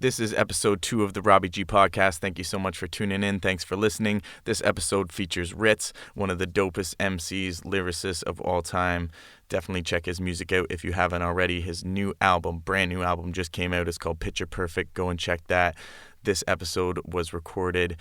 This is episode 2 of the Robbie G podcast. Thank you so much for tuning in. Thanks for listening. This episode features Rittz, one of the dopest MCs, lyricists of all time. Definitely check his music out if you haven't already. His new album, brand new album, just came out. It's called Picture Perfect. Go and check that. This episode was recorded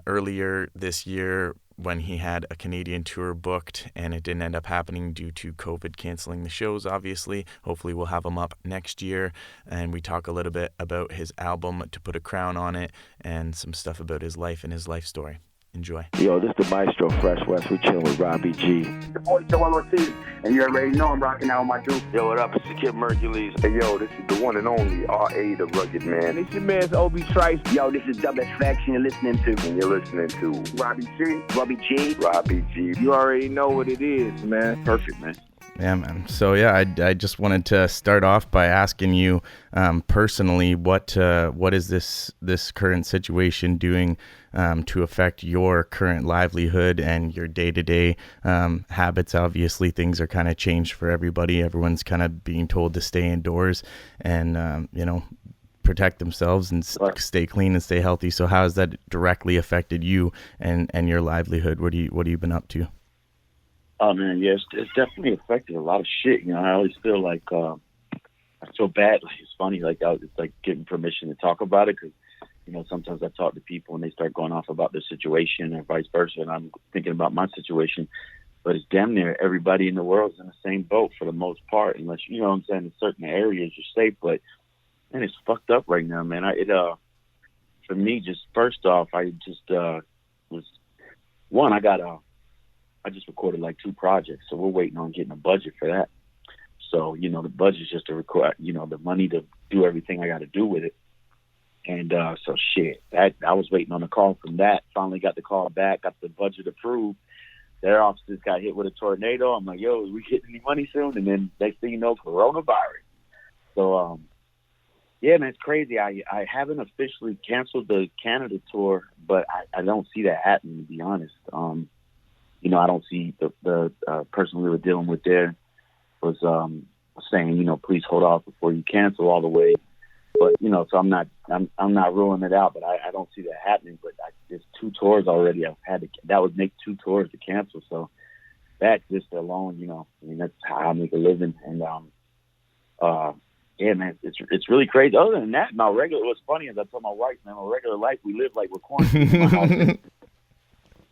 earlier this year when he had a Canadian tour booked, and it didn't end up happening due to COVID canceling the shows, obviously. Hopefully we'll have him up next year, and we talk a little bit about his album, To Put a Crown on It, and some stuff about his life and his life story. Enjoy. Yo, this is the Maestro Fresh West. We chilling with Robbie G. The boy still emcees, and you already know I'm rocking out with my dude. Yo, what up? It's the Kid Mercules. Hey, yo, this is the one and only R.A. the Rugged Man. It's your man's Obi Trice. Yo, this is dopest faction you're listening to. And you're listening to Robbie G. Robbie G. Robbie G. You already know what it is, man. Perfect, man. Yeah, man. So, yeah, I just wanted to start off by asking you personally, what is this current situation doing to affect your current livelihood and your day-to-day habits? Obviously, things are kind of changed for everybody. Everyone's kind of being told to stay indoors and, protect themselves and stay clean and stay healthy. So how has that directly affected you and your livelihood? What have you been up to? Oh man, yeah, it's definitely affected a lot of shit. I always feel like I feel bad. Like, it's funny, it's like getting permission to talk about it because sometimes I talk to people and they start going off about their situation or vice versa, and I'm thinking about my situation. But it's damn near everybody in the world is in the same boat for the most part, unless you know what I'm saying. In certain areas you're safe, but man, it's fucked up right now, man. For me, just first off, I just I just recorded like 2 projects, so we're waiting on getting a budget for that. So, the budget's just to record, the money to do everything I got to do with it. And so shit, that I was waiting on a call from that. Finally got the call back, got the budget approved. Their offices got hit with a tornado. I'm like, yo, are we getting any money soon? And then next thing you know, coronavirus. So, yeah, man, it's crazy. I haven't officially canceled the Canada tour, but I don't see that happening, to be honest. I don't see the person we were dealing with there was saying, please hold off before you cancel all the way. But so I'm not ruling it out, but I don't see that happening. But there's 2 tours already. That would make 2 tours to cancel. So that just alone, that's how I make a living. And yeah, man, it's really crazy. Other than that, what's funny is I told my wife, man, my regular life we live like we're quarantined in my house.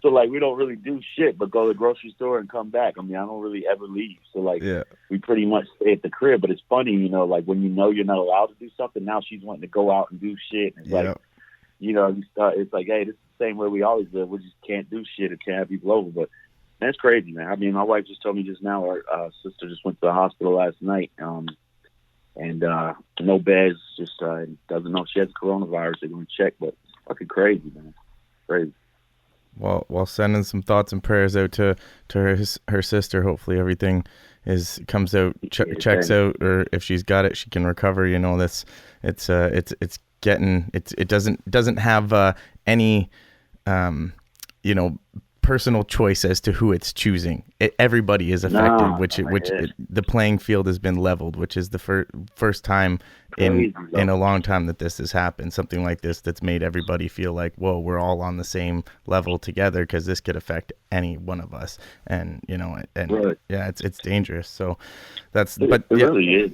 So, we don't really do shit but go to the grocery store and come back. I don't really ever leave. So, we pretty much stay at the crib. But it's funny, when you're not allowed to do something, now she's wanting to go out and do shit. And it's it's like, hey, this is the same way we always live. We just can't do shit or can't have people over. But that's crazy, man. My wife just told me just now our sister just went to the hospital last night. And no beds, just doesn't know if she has coronavirus. They're going to check. But it's fucking crazy, man. Crazy. Well, sending some thoughts and prayers out to her sister. Hopefully everything comes out, checks out, or if she's got it, she can recover. It doesn't have any personal choice as to who it's choosing. Everybody is affected, the playing field has been leveled, which is the first time in a long time that this has happened. Something like this that's made everybody feel like, whoa, we're all on the same level together, because this could affect any one of us. And right. Yeah, it's dangerous. So that's it really is.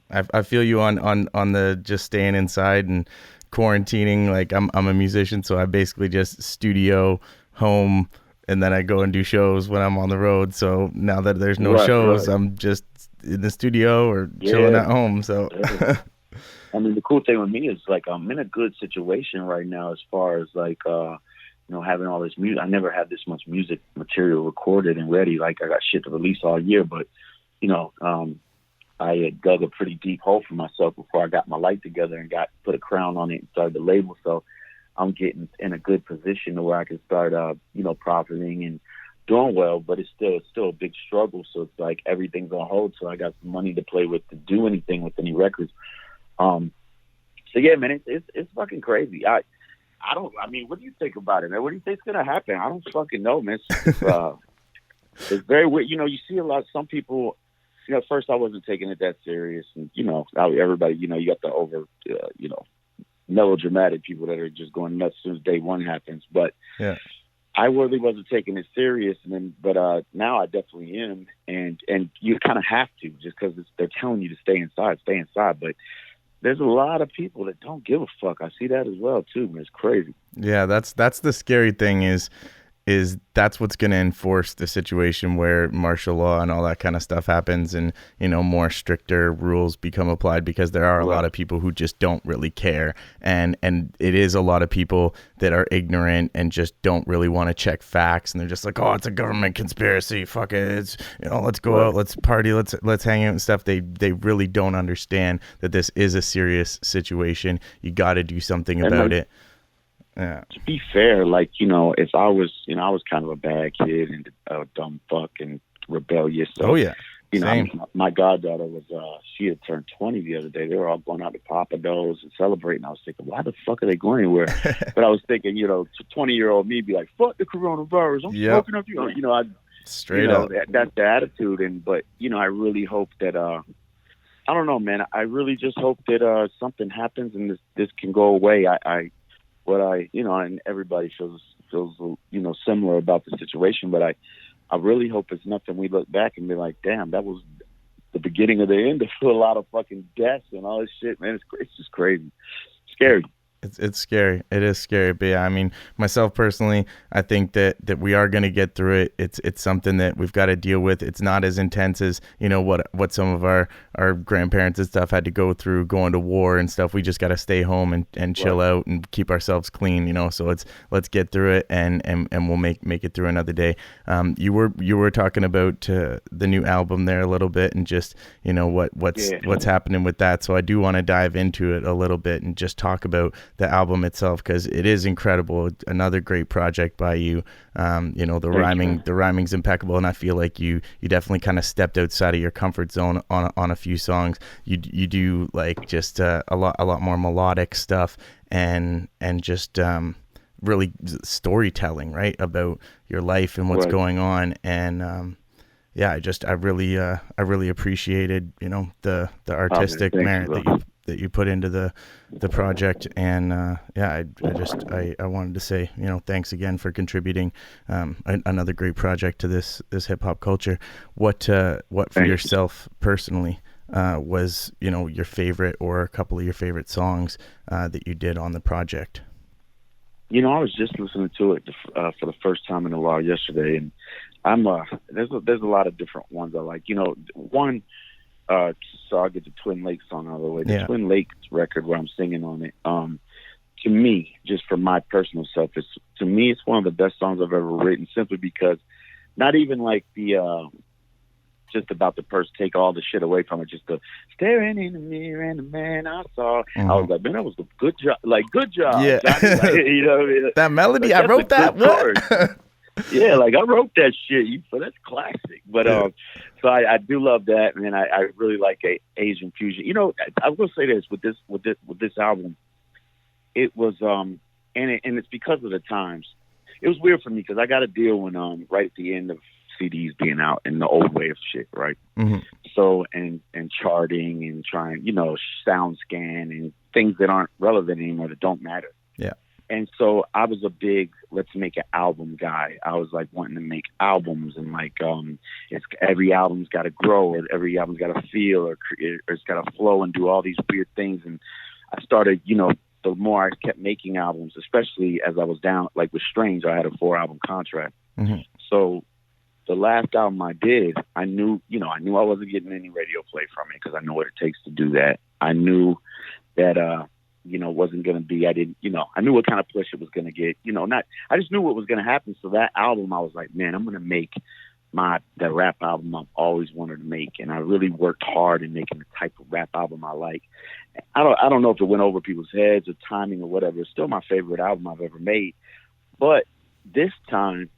I feel you on the just staying inside and quarantining. Like I'm a musician, so I basically just studio, home, and then I go and do shows when I'm on the road. So now that there's no shows, I'm just in the studio or chilling at home. So the cool thing with me is I'm in a good situation right now as far as having all this music. I never had this much music material recorded and ready. I got shit to release all year, but I had dug a pretty deep hole for myself before I got my life together and put a crown on it and started the label. So I'm getting in a good position to where I can start, profiting and doing well, but it's still a big struggle. So it's like everything's on hold. So I got some money to play with to do anything with any records. So yeah, man, it's fucking crazy. What do you think about it, man? What do you think's gonna happen? I don't fucking know, man. It's very weird. You see some people. At first I wasn't taking it that serious, and everybody, you got the over, melodramatic people that are just going nuts as soon as day one happens. But Yeah. I really wasn't taking it serious, but now I definitely am, and you kind of have to, just because they're telling you to stay inside. But there's a lot of people that don't give a fuck. I see that as well too, man. It's crazy. Yeah, that's the scary thing is that's what's going to enforce the situation where martial law and all that kind of stuff happens, and more stricter rules become applied, because there are a lot of people who just don't really care, and it is a lot of people that are ignorant and just don't really want to check facts, and they're just like, oh, it's a government conspiracy, fuck it, it's let's go out, let's party, let's hang out and stuff. They really don't understand that this is a serious situation. You got to do something about it. Yeah. To be fair, like, if I was kind of a bad kid and a dumb fuck and rebellious. So, oh, yeah. Same. My goddaughter was, she had turned 20 the other day. They were all going out to Papados and celebrating. I was thinking, why the fuck are they going anywhere? But I was thinking, 20-year-old me be like, fuck the coronavirus. I'm smoking up you. Straight up. That's the attitude. But I really hope that, I don't know, man. I really just hope that something happens and this can go away. And everybody feels similar about the situation, but I really hope it's nothing we look back and be like, damn, that was the beginning of the end of a lot of fucking deaths and all this shit, man. It's just crazy. Scary. It's scary. It is scary. But yeah, I mean, myself personally, I think that we are going to get through it. It's something that we've got to deal with. It's not as intense as, what some of our grandparents and stuff had to go through going to war and stuff. We just got to stay home and chill out and keep ourselves clean, So let's get through it and we'll make it through another day. You were talking about the new album there a little bit and just, what's happening with that. So I do want to dive into it a little bit and just talk about the album itself, because it is incredible. Another great project by you. The rhyming's impeccable, and I feel like you definitely kind of stepped outside of your comfort zone on a few songs. You do like just a lot more melodic stuff and just really storytelling, right, about your life and what's going on. And I really appreciated the artistic merit that you put into the project, and I wanted to say thanks again for contributing another great project to this hip hop culture. What for yourself personally was your favorite or a couple of your favorite songs that you did on the project? I was just listening to it for the first time in a while yesterday, and there's a lot of different ones I like. One. So I'll get the Twin Lakes song out of the way. The Twin Lakes record where I'm singing on it, to me, just for my personal self, it's one of the best songs I've ever written, simply because not even like the just about the person, take all the shit away from it, just the staring in the mirror and the man I saw. Mm-hmm. I was like, man, that was a good job. Like, good job. Yeah. Johnny. Like, what I mean? That melody, I wrote that. What? Yeah, like I wrote that shit. So that's classic. But so I do love that, and I really like Asian fusion. I will say this with this album, it was and it's because of the times. It was weird for me because I got a deal when right at the end of CDs being out and the old way of shit, right? Mm-hmm. So and charting and trying, sound scan and things that aren't relevant anymore, that don't matter. Yeah. And so I was a big let's make an album guy. I was like wanting to make albums and like every album's got to grow, or every album's got to feel, or it's got to flow and do all these weird things. And I started, the more I kept making albums, especially as I was down, like with Strange, I had a 4-album contract. Mm-hmm. So the last album I did, I knew I wasn't getting any radio play from it because I know what it takes to do that. I knew that wasn't going to be, I knew what kind of push it was going to get, I just knew what was going to happen. So that album, I was like, man, I'm going to make that rap album I've always wanted to make. And I really worked hard in making the type of rap album I like. I don't know if it went over people's heads or timing or whatever. It's still my favorite album I've ever made. But this time,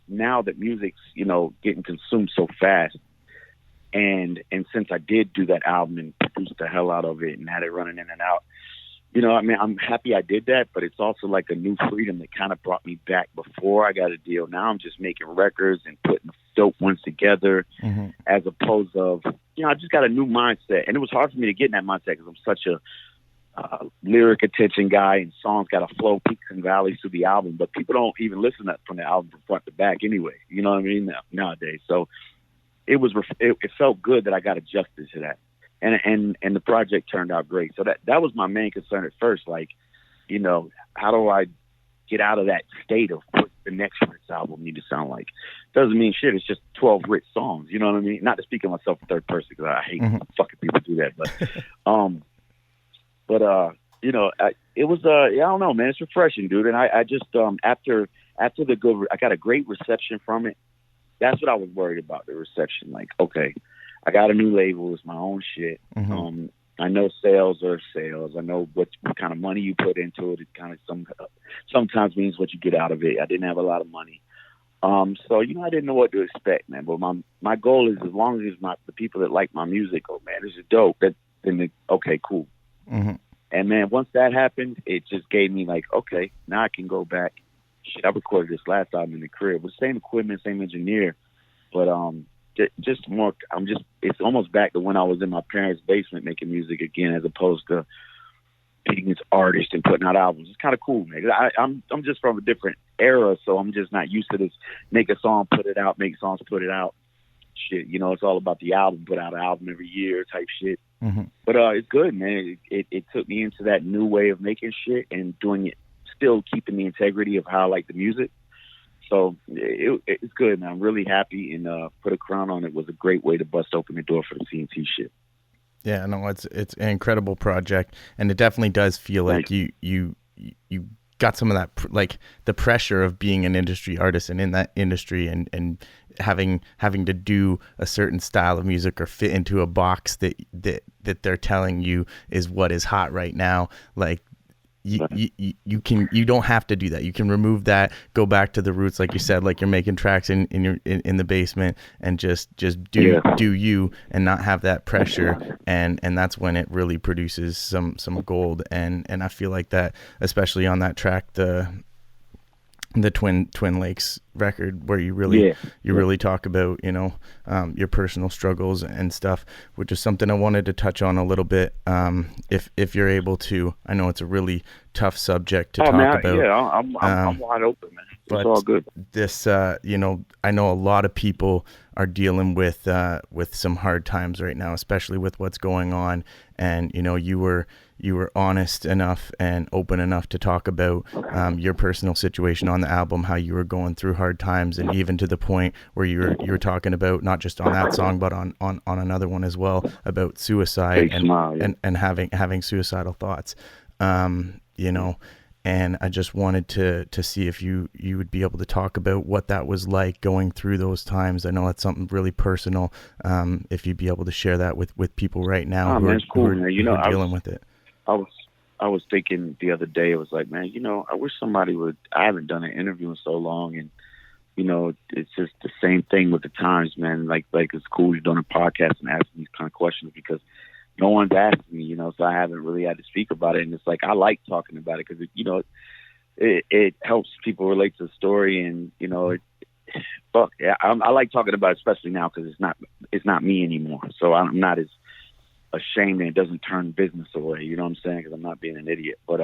now that music's, getting consumed so fast, and since I did do that album and produced the hell out of it and had it running in and out, I'm happy I did that, but it's also like a new freedom that kind of brought me back before I got a deal. Now I'm just making records and putting dope ones together, mm-hmm. as opposed to, I just got a new mindset. And it was hard for me to get in that mindset because I'm such lyric attention guy, and songs got to flow peaks and valleys through the album, but people don't even listen to from the album from front to back anyway. You know what I mean? Nowadays. So it felt good that I got adjusted to that. And the project turned out great. So that was my main concern at first. Like, you know, how do I get out of that state of what the next Rittz album need to sound like? Doesn't mean shit. It's just 12 Rittz songs. You know what I mean? Not to speak of myself in third person, because I hate fucking people do that. But you know, it was I don't know, man. It's refreshing, dude. And I just after the good, I got a great reception from it. That's what I was worried about, the reception. Like, okay, I got a new label. It's my own shit. I know sales are sales. I know what kind of money you put into it. It kind of sometimes means what you get out of it. I didn't have a lot of money. So, you know, I didn't know what to expect, man. But my goal is, as long as it's the people that like my music, oh, man, this is dope. Okay, cool. And, man, once that happened, it just gave me, like, okay, now I can go back. Shit, I recorded this last album in the crib with the same equipment, same engineer. But just more, it's almost back to when I was in my parents' basement making music again, as opposed to being this artist and putting out albums. It's kind of cool, man. I'm just from a different era, so I'm just not used to this make a song, put it out, make songs, put it out shit. You know, it's all about the album, put out an album every year type shit. But it's good, man. It took me into that new way of making shit and doing it, still keeping the integrity of how I like the music. So it's good, man. I'm really happy, and Put a Crown on It was a great way to bust open the door for the CNT shit. Yeah, no, it's an incredible project, and it definitely does feel like you got some of that, like the pressure of being an industry artist and in that industry, and having to do a certain style of music or fit into a box that they're telling you is what is hot right now. Like, you don't have to do that. You can remove that, go back to the roots, like you said, like you're making tracks in the basement, and just do you, and not have that pressure, and that's when it really produces some gold. And I feel like that, especially on that track, the Twin Lakes record, where you really talk about, you know, your personal struggles and stuff, which is something I wanted to touch on a little bit, if you're able to. I know it's a really tough subject to talk about. Yeah, I'm wide open, man. It's all good. This, you know, I know a lot of people are dealing with some hard times right now, especially with what's going on. And, you know, you were honest enough and open enough to talk about your personal situation on the album, how you were going through hard times, and even to the point where you were talking about, not just on that song, but on another one as well, about suicide and having suicidal thoughts. You know, and I just wanted to see if you would be able to talk about what that was like going through those times. I know that's something really personal. If you'd be able to share that with people right now who are dealing with it. I was thinking the other day, it was like, man, you know, I wish somebody would. I haven't done an interview in so long, and you know, it's just the same thing with the times, man. Like it's cool you're doing a podcast and asking these kind of questions, because no one's asked me, you know, so I haven't really had to speak about it. And it's like, I like talking about it, because you know, it helps people relate to the story, and you know, I like talking about it, especially now, because it's not me anymore. So I'm not as ashamed, and it doesn't turn business away. You know what I'm saying? Because I'm not being an idiot. But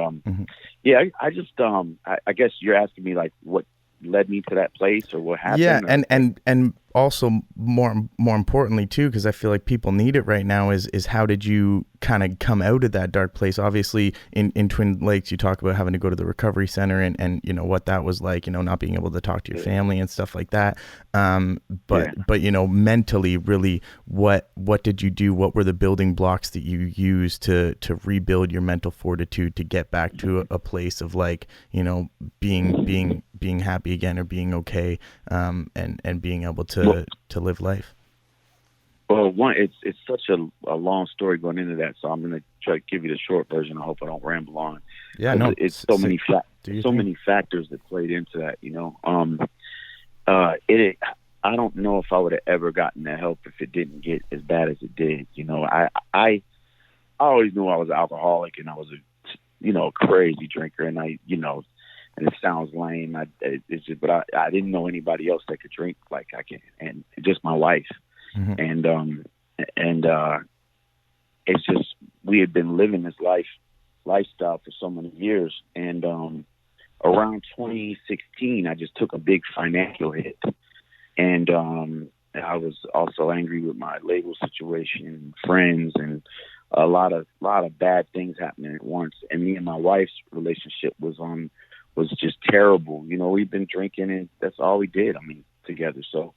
yeah, I just I guess you're asking me like what led me to that place, or what happened. Yeah, and also more importantly too, because I feel like people need it right now, is how did you kind of come out of that dark place? Obviously in Twin Lakes you talk about having to go to the recovery center, and you know what that was like, you know, not being able to talk to your family and stuff like that. But you know, mentally, really, what did you do? What were the building blocks that you used to rebuild your mental fortitude to get back to a place of, like, you know, being happy again, or being okay, and being able to live life? Well, one, it's such a long story going into that, so I'm going to try to give you the short version. I hope I don't ramble on. Yeah, no, it's so many factors that played into that. You know, I don't know if I would have ever gotten that help if it didn't get as bad as it did. You know, I always knew I was an alcoholic, and I was a crazy drinker, and and it sounds lame. It's just, but I didn't know anybody else that could drink like I can, and just my wife. And it's just, we had been living this life lifestyle for so many years. And around 2016, I just took a big financial hit. And I was also angry with my label situation, friends, and a lot of bad things happening at once. And me and my wife's relationship was just terrible. You know, we've been drinking, and that's all we did. I mean, together. So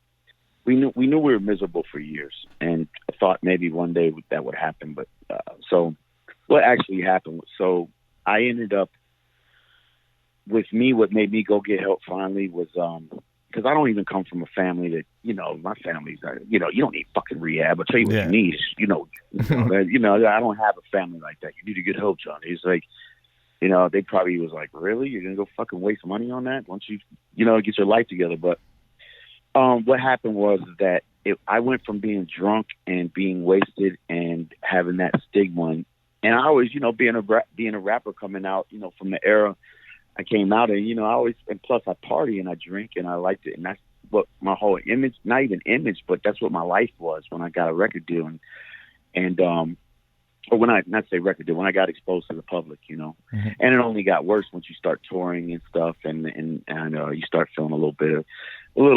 we knew we were miserable for years, and I thought maybe one day that would happen. But so what actually happened? So I ended up with me. What made me go get help finally was because I don't even come from a family that, you know, my family's, you know, you don't need fucking rehab. I'll tell you what you need is, you know, I don't have a family like that. You need to get help, Johnny. It's like, you know, they probably was like, really? You're going to go fucking waste money on that? Once you know, get your life together. But what happened was that I went from being drunk and being wasted and having that stigma. And I always, you know, being a rapper coming out, you know, from the era I came out and, you know, and plus I party and I drink and I liked it. And that's what my whole image, not even image, but that's what my life was when I got a record deal. Or when not say record deal, when I got exposed to the public, you know. Mm-hmm. And it only got worse once you start touring and stuff and you start feeling a little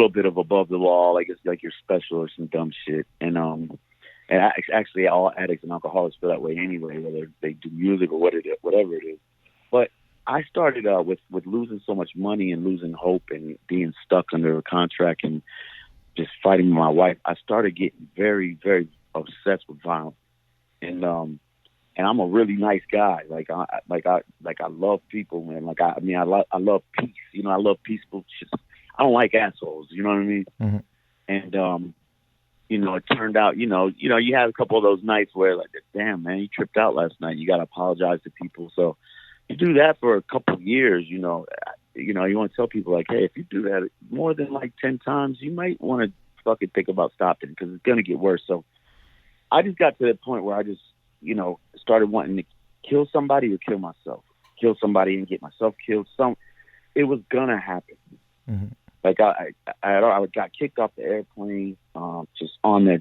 bit of above the law, like it's like you're special or some dumb shit. And actually all addicts and alcoholics feel that way anyway, whether they do music or whatever it is. But I started with losing so much money and losing hope and being stuck under a contract and just fighting with my wife. I started getting very, very obsessed with violence, and I'm a really nice guy. I love people, man. I love peace. You know, I love peaceful shit. I don't like assholes. You know what I mean? Mm-hmm. And you know, it turned out, you know, you had a couple of those nights where like, damn, man, you tripped out last night. You got to apologize to people. So you do that for a couple of years, you know, you want to tell people like, hey, if you do that more than like 10 times, you might want to fucking think about stopping because it's going to get worse. So I just got to that point where I just, you know, started wanting to kill somebody or kill myself, kill somebody and get myself killed. It was going to happen. Mm-hmm. Like I got kicked off the airplane, just on there.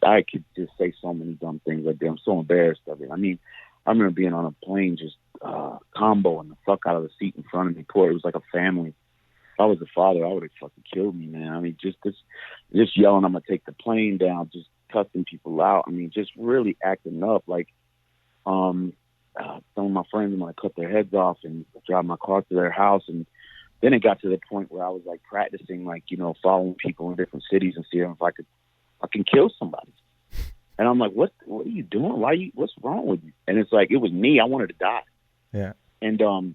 I could just say so many dumb things like that. I'm so embarrassed of it. I mean, I remember being on a plane, just comboing the fuck out of the seat in front of me. Poor, it was like a family. If I was the father, I would have fucking killed me, man. I mean, just yelling, I'm gonna take the plane down, just cussing people out. I mean, just really acting up. Like, some of my friends were gonna cut their heads off and drive my car to their house. And then it got to the point where I was like practicing, like, you know, following people in different cities and seeing if I could fucking kill somebody. And I'm like, what are you doing? What's wrong with you? And it's like, it was me. I wanted to die. Yeah. And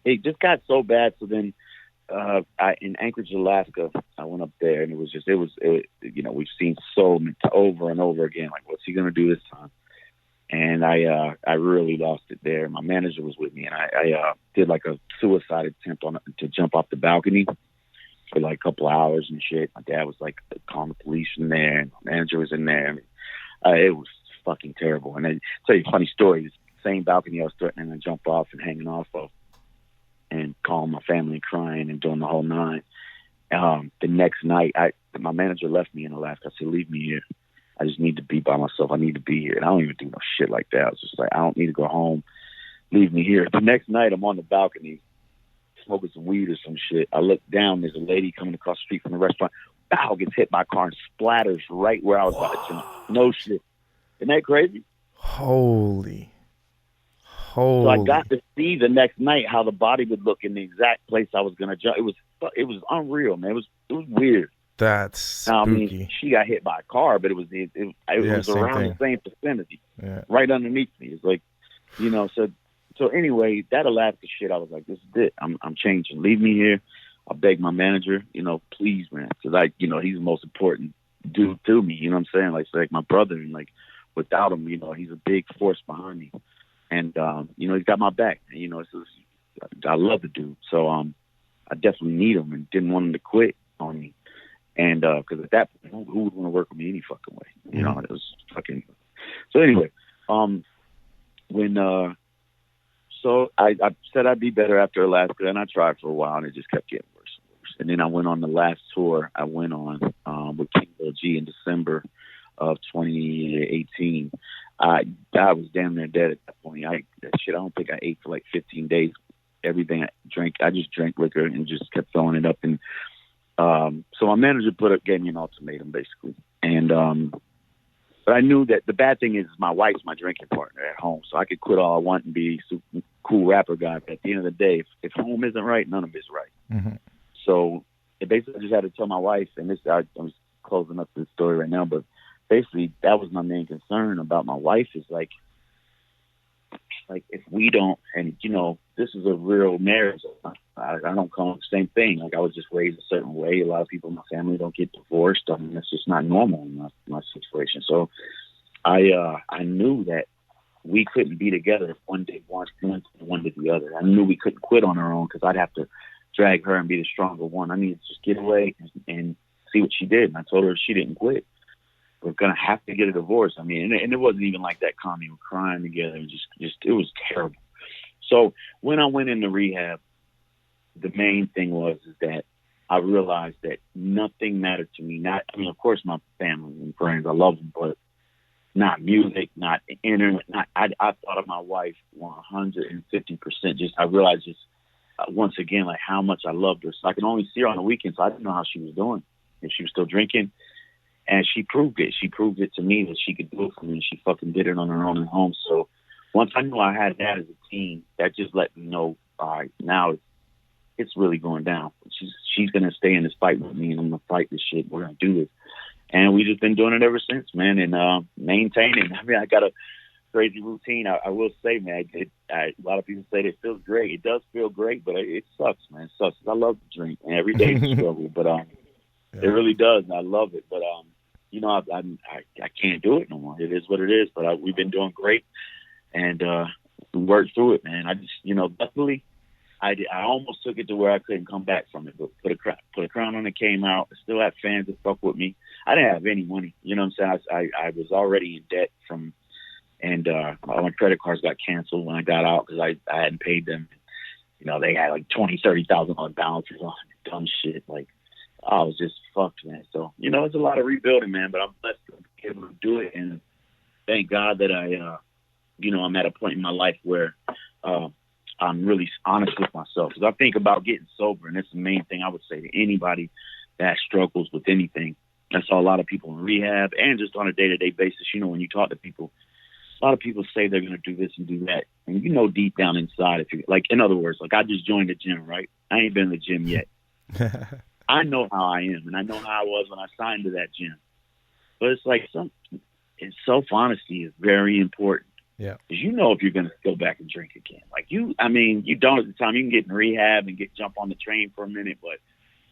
it just got so bad. So then in Anchorage, Alaska, I went up there and it was you know, we've seen so many over and over again, like, what's he going to do this time? And I really lost it there. My manager was with me and I did like a suicide attempt to jump off the balcony for like a couple hours and shit. My dad was like calling the police in there and my manager was in there. It was fucking terrible. And I tell you a funny story. The same balcony I was threatening to jump off and hanging off of and calling my family and crying and doing the whole nine. The next night, my manager left me in Alaska. I said, leave me here. I just need to be by myself. I need to be here. And I don't even do no shit like that. I was just like, I don't need to go home. Leave me here. The next night, I'm on the balcony smoking some weed or some shit. I look down. There's a lady coming across the street from the restaurant. Bow, gets hit by a car and splatters right where I was about to jump. No shit. Isn't that crazy? Holy. So I got to see the next night how the body would look in the exact place I was going to jump. It was unreal, man. It was weird. That's spooky. I mean, she got hit by a car, but it was around the same vicinity, right underneath me. It's like, you know, so anyway, that Alaska shit, I was like, this is it. I'm changing. Leave me here. I begged my manager, you know, please, man, because you know, he's the most important dude to me. You know what I'm saying? Like, it's like my brother, and like without him, you know, he's a big force behind me, and you know, he's got my back. And, you know, I love the dude, so I definitely need him, and didn't want him to quit on me, and because at that point, who would want to work with me any fucking way? You know, it was fucking. So anyway, so I said I'd be better after Alaska, and I tried for a while, and it just kept getting worse and worse. And then I went on the last tour I went on with King Lil G in December of 2018. I was damn near dead at that point. I don't think I ate for like 15 days. Everything I drank, I just drank liquor and just kept filling it up. And so my manager gave me an ultimatum basically. And but I knew that the bad thing is my wife's my drinking partner at home, so I could quit all I want and be a super cool rapper guy. But at the end of the day, if home isn't right, none of it's right. Mm-hmm. So basically, I just had to tell my wife, and I'm closing up this story right now, but basically that was my main concern about my wife is like if we don't, and this is a real marriage. I don't call it the same thing. Like I was just raised a certain way. A lot of people in my family don't get divorced. I mean, that's just not normal in my situation. So I knew that we couldn't be together if one did one did the other. I knew we couldn't quit on our own because I'd have to drag her and be the stronger one. I needed to just get away and see what she did. And I told her if she didn't quit, we're gonna have to get a divorce. I mean, and it wasn't even like that calm. We were crying together. Just it was terrible. So when I went into rehab, the main thing was that I realized that nothing mattered to me. Of course, my family and friends, I love them, but not music, not internet. I thought of my wife 150%. I realized once again, like how much I loved her. So I could only see her on the weekends. So I didn't know how she was doing, if she was still drinking. And she proved it. She proved it to me that she could do it for me. She fucking did it on her own at home. So once I knew I had that as a team, that just let me know, all right, now it's really going down. She's going to stay in this fight with me, and I'm going to fight this shit. We're going to do this. And we've just been doing it ever since, man, and maintaining. I mean, I got a crazy routine. I will say, man, a lot of people say it feels great. It does feel great, but it sucks, man. It sucks. I love to drink, and every day is a struggle, but it really does, and I love it. But I can't do it no more. It is what it is. But we've been doing great, and we worked through it, man. I just, luckily, I almost took it to where I couldn't come back from it. But put a crown on it, came out. I still had fans that fuck with me. I didn't have any money. You know what I'm saying? I was already in debt and all my credit cards got canceled when I got out because I hadn't paid them. They had like $20,000-$30,000 balances on dumb shit. Like, I was just fucked, man. So, it's a lot of rebuilding, man, but I'm blessed to be able to do it. And thank God that I'm at a point in my life where I'm really honest with myself. Because I think about getting sober, and it's the main thing I would say to anybody that struggles with anything. I saw a lot of people in rehab and just on a day-to-day basis. When you talk to people, a lot of people say they're going to do this and do that. And deep down inside, if you in other words, like I just joined the gym, right? I ain't been in the gym yet. I know how I am, and I know how I was when I signed to that gym. But it's like self-honesty is very important. Yeah. Because if you're going to go back and drink again. Like you don't at the time. You can get in rehab and jump on the train for a minute, but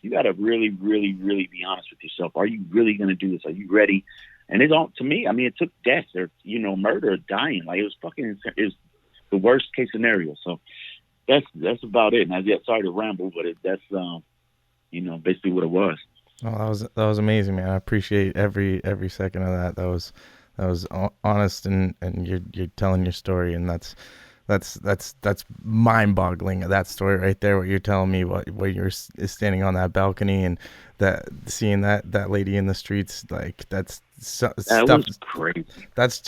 you got to really, really, really be honest with yourself. Are you really going to do this? Are you ready? And to me, it took death or, murder or dying. Like it was the worst case scenario. So that's about it. And sorry to ramble, but that's basically what it was. Oh, that was amazing, man. I appreciate every second of that. That was honest, and you're telling your story, and that's mind-boggling. That story right there, what you're telling me, what you're standing on that balcony and seeing that lady in the streets, like that stuff. Was crazy. That's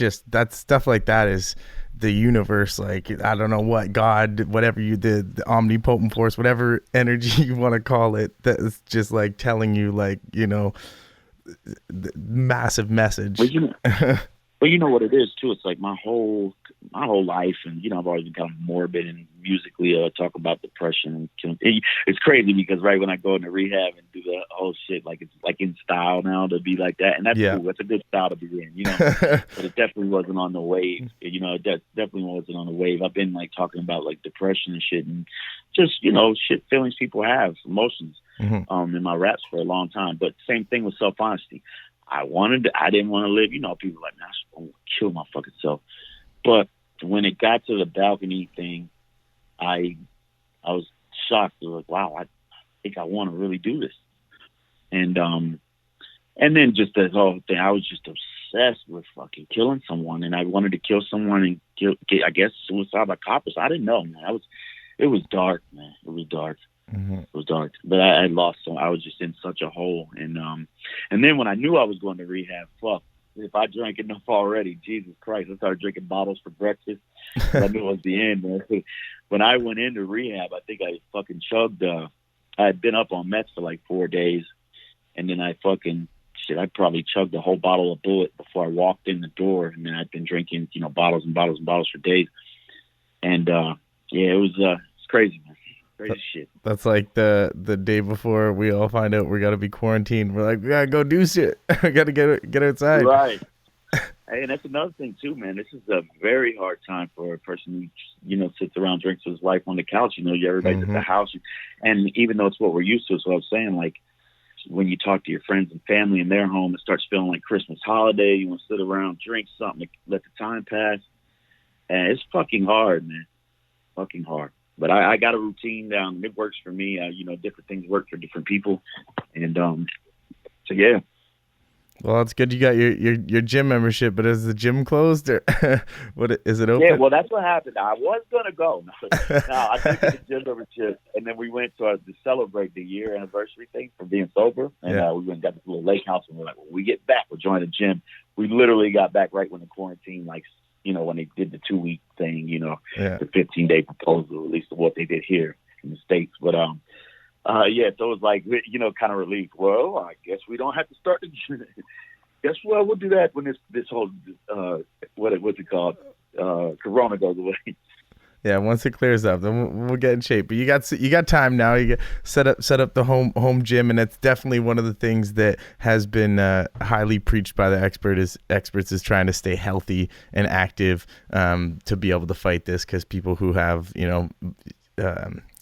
stuff like that is the universe, like I don't know what God, whatever you did, the omnipotent force, whatever energy you want to call it, that's just like telling you, like, the massive message. But you know what it is too. It's like my whole life, and I've always been kind of morbid and musically talk about depression. It's crazy because right when I go into rehab and do the whole shit, like it's like in style now to be like that, and that's cool. That's a good style to be in, But it definitely wasn't on the wave. It definitely wasn't on the wave. I've been like talking about like depression and shit, and just shit feelings people have, emotions, in my raps for a long time. But same thing with self-honesty. I didn't want to live. People are like, man, I want to kill my fucking self. But when it got to the balcony thing, I was shocked. I was like, wow, I think I want to really do this. And then just this whole thing, I was just obsessed with fucking killing someone, and I wanted to kill someone and I guess suicide by coppers. I didn't know, man. It was dark, man. It was dark. Mm-hmm. It was dark, but I lost some. I was just in such a hole, and then when I knew I was going to rehab, if I drank enough already, Jesus Christ, I started drinking bottles for breakfast. I knew it was the end, man. When I went into rehab, I think I fucking chugged. I had been up on meds for like 4 days, and then I probably chugged a whole bottle of Bullet before I walked in the door, and then I'd been drinking, bottles and bottles and bottles for days. And it was it's crazy, man. Crazy shit. That's like the day before we all find out we got to be quarantined. We're like, we gotta go do shit. We gotta get outside. Right. And that's another thing too, man. This is a very hard time for a person who, sits around, drinks with his wife on the couch. Everybody's at the house, and even though it's what we're used to, so I was saying, like, when you talk to your friends and family in their home, it starts feeling like Christmas holiday. You want to sit around, drink something, to let the time pass, and it's fucking hard, man. Fucking hard. But I got a routine down, and it works for me. Different things work for different people, and so yeah. Well, that's good. You got your gym membership, but is the gym closed or what? Is it open? Yeah, well, that's what happened. I was gonna go. No, I took the gym membership, and then we went to celebrate the year anniversary thing for being sober, and we went and got this little lake house, and we're like, when we get back, we'll join the gym. We literally got back right when the quarantine, like, when they did the 2-week thing, the 15-day proposal, at least of what they did here in the States. But so it was like, kind of relief. Well, I guess we don't have to start the gym. Guess what? We'll do that when this whole what's it called? Corona goes away. Yeah, once it clears up, then we'll get in shape. But you got time now. You get set up the home gym, and it's definitely one of the things that has been highly preached by the experts is trying to stay healthy and active to be able to fight this, because people who have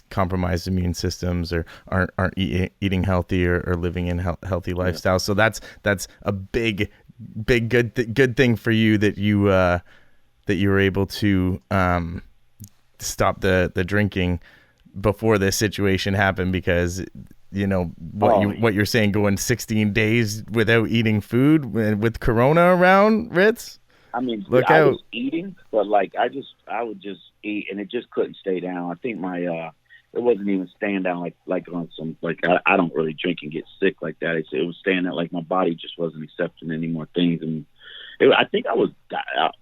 compromised immune systems or aren't eating healthy or living in healthy lifestyles. So that's a big good thing for you that you were able to stop the drinking before this situation happened, because what you're saying, going 16 days without eating food with Corona around, Rittz. I mean, look I out. was eating, but like I would just eat, and it just couldn't stay down. I think it wasn't even staying down like on some, like, I don't really drink and get sick like that. It was staying out, like my body just wasn't accepting any more things, and I think I was,